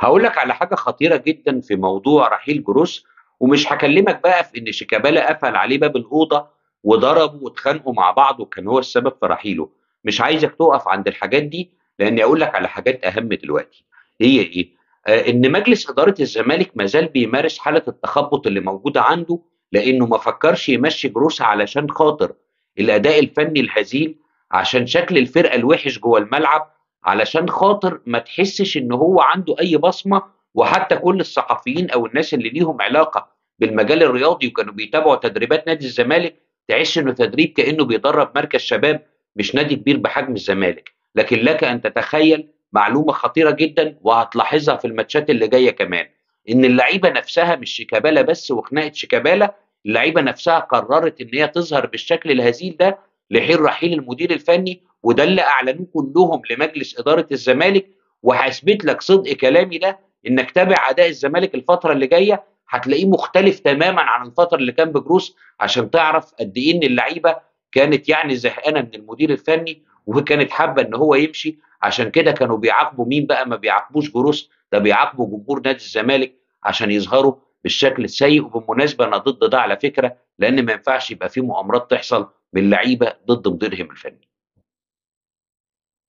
هاقول لك على حاجة خطيرة جدًا في موضوع رحيل جروس، ومش هاكلمك بقى في إن شيكابالا قفل عليه باب الأوضة وضربه واتخانقوا مع بعض وكان هو السبب في رحيله، مش عايزك تُقف عند الحاجات دي، لإني هاقول لك على حاجات أهم دلوقتي. هي إيه؟ إن مجلس إدارة الزمالك ما زال بيمارس حالة التخبُّط اللي موجودة عنده، لإنه ما فكّرش يمشّي جروس علشان خاطر الأداء الفني الهزيل، عشان شكل الفرقة الوِحِش جوّه الملعب، علشان خاطر ما تحسّش إن هو عنده أي بصمة، وحتى كل الصحفيين أو الناس اللي ليهم علاقة بالمجال الرياضي وكانوا بيتابعوا تدريبات نادي الزمالك، تحس إنه تدريب كإنه بيدرّب مركز شباب مش نادي كبير بحجم الزمالك. لكن لك أن تتخيّل معلومة خطيرة جدًا وهتلاحظها في الماتشات اللي جاية كمان، إن اللعيبة نفسها مش شيكابالا بس وخناقة شيكابالا، اللعيبة نفسها قرّرت إن هي تظهر بالشكل الهزيل ده لحين رحيل المدير الفني، وده اللي أعلنوه كلّهم لمجلس إدارة الزمالك. وهاثبت لك صدق كلامي ده، إنك تابع أداء الزمالك الفترة اللي جاية، هتلاقيه مختلف تمامًا عن الفترة اللي كان بجروس، عشان تعرف قد إيه إن اللعيبة كانت يعني زهقانة من المدير الفني، وكانت حابة إن هو يمشي. عشان كده كانوا بيعاقبوا مين بقى؟ ما بيعاقبوش جروس، ده بيعاقبوا جمهور نادي الزمالك عشان يظهروا بالشكل السيء. وبالمناسبة أنا ضد ده على فكرة، لإن ما ينفعش يبقى في مؤامرات تحصل من لعيبة ضد مديرهم الفني.